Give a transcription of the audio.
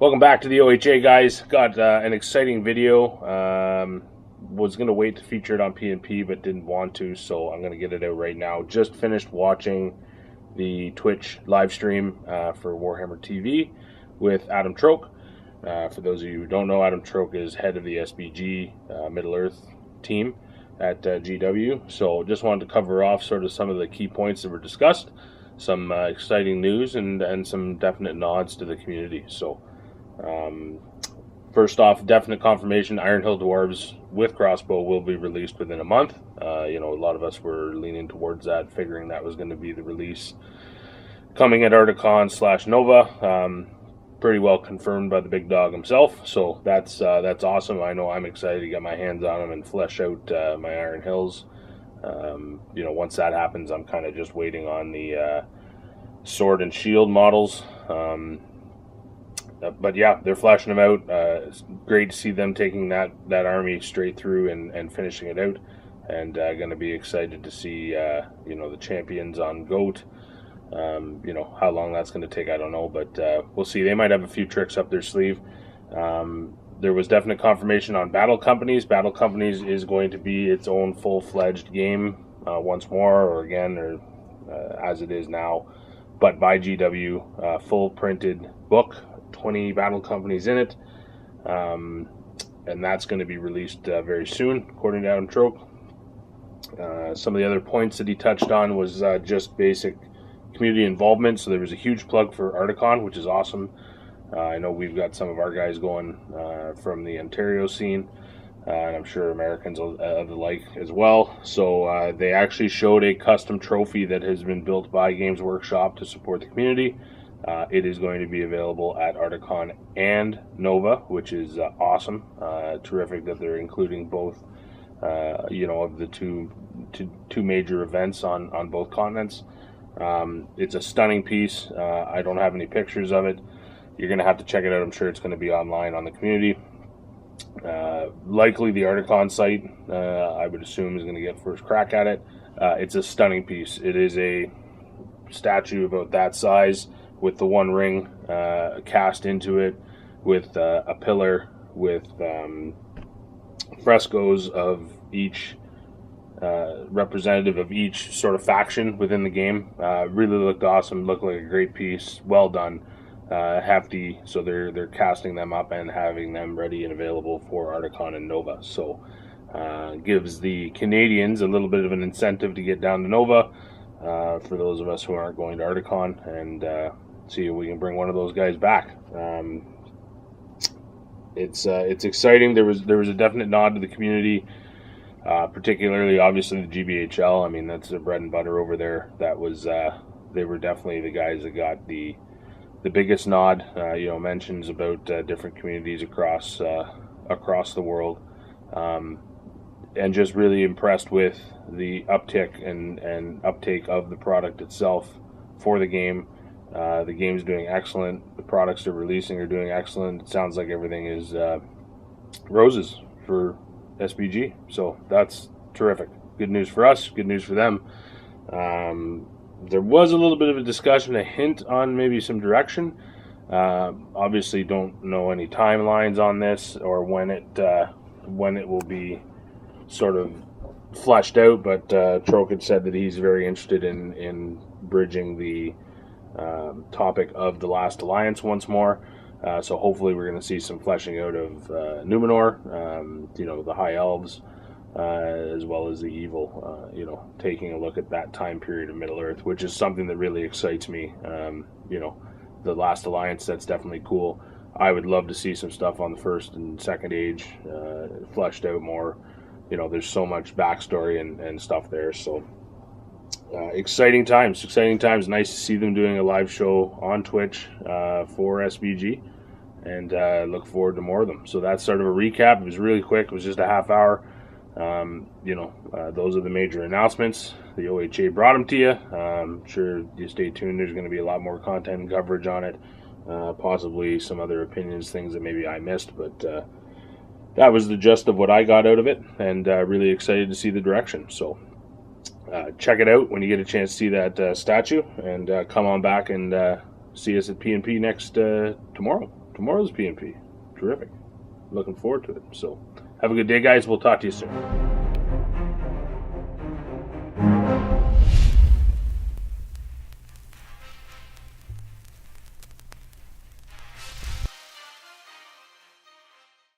Welcome back to the OHA, guys. Got an exciting video. Was going to wait to feature it on PNP, but didn't want to, so I'm going to get it out right now. Just finished watching the Twitch live stream for Warhammer TV with Adam Troke. For those of you who don't know, Adam Troke is head of the SBG Middle-earth team at GW. So just wanted to cover off sort of some of the key points that were discussed, some exciting news, and some definite nods to the community. So first off, definite confirmation, Iron Hill Dwarves with crossbow will be released within a month. A lot of us were leaning towards that, figuring that was going to be the release coming at Articon/Nova. Pretty well confirmed by the big dog himself, so that's awesome. I know I'm excited to get my hands on them and flesh out my Iron Hills. Once that happens, I'm kind of just waiting on the sword and shield models. But yeah, they're flashing them out. It's great to see them taking that army straight through and finishing it out. And going to be excited to see the champions on GOAT. How long that's going to take, I don't know, but we'll see. They might have a few tricks up their sleeve. There was definite confirmation on Battle Companies. Battle Companies is going to be its own full-fledged game once more, or again, or as it is now, but by GW, full printed book, 20 Battle Companies in it, and that's going to be released very soon, according to Adam Troke. Some of the other points that he touched on was just basic community involvement. So there was a huge plug for Articon, which is awesome. I know we've got some of our guys going from the Ontario scene, and I'm sure Americans of the like as well. So they actually showed a custom trophy that has been built by Games Workshop to support the community. It is going to be available at Articon and Nova, which is awesome. Terrific that they're including both, of the two major events on both continents. It's a stunning piece. I don't have any pictures of it. You're going to have to check it out. I'm sure it's going to be online on the community. Likely the Articon site, I would assume, is going to get first crack at it. It's a stunning piece. It is a statue about that size with the one ring cast into it, with a pillar with frescoes of each representative of each sort of faction within the game. Really looked awesome, looked like a great piece, well done, hefty. So they're casting them up and having them ready and available for Articon and Nova. So gives the Canadians a little bit of an incentive to get down to Nova, for those of us who aren't going to Articon, and see if we can bring one of those guys back. It's exciting. There was a definite nod to the community. Particularly, obviously, the GBHL. I mean, that's the bread and butter over there. That was they were definitely the guys that got the biggest nod. Mentions about different communities across the world, and just really impressed with the uptick and uptake of the product itself for the game. The game's doing excellent. The products they're releasing are doing excellent. It sounds like everything is roses for SBG, so that's terrific. Good news for us, good news for them. There was a little bit of a discussion, a hint on maybe some direction. Obviously don't know any timelines on this or when it will be sort of fleshed out, but Troke had said that he's very interested in bridging the topic of the Last Alliance once more. So hopefully we're going to see some fleshing out of Numenor, the High Elves, as well as the Evil, taking a look at that time period of Middle-earth, which is something that really excites me. The Last Alliance, that's definitely cool. I would love to see some stuff on the First and Second Age fleshed out more. There's so much backstory and stuff there, so exciting times. Nice to see them doing a live show on Twitch for SBG, and look forward to more of them. So that's sort of a recap. It was really quick. It was just a half hour. Those are the major announcements. The OHA brought them to you. I'm sure you stay tuned. There's going to be a lot more content and coverage on it. Possibly some other opinions, things that maybe I missed, but that was the gist of what I got out of it, and really excited to see the direction. So check it out when you get a chance to see that statue, and come on back and see us at PNP next tomorrow. tomorrow's P&P. Terrific. Looking forward to it. So have a good day, guys. We'll talk to you soon.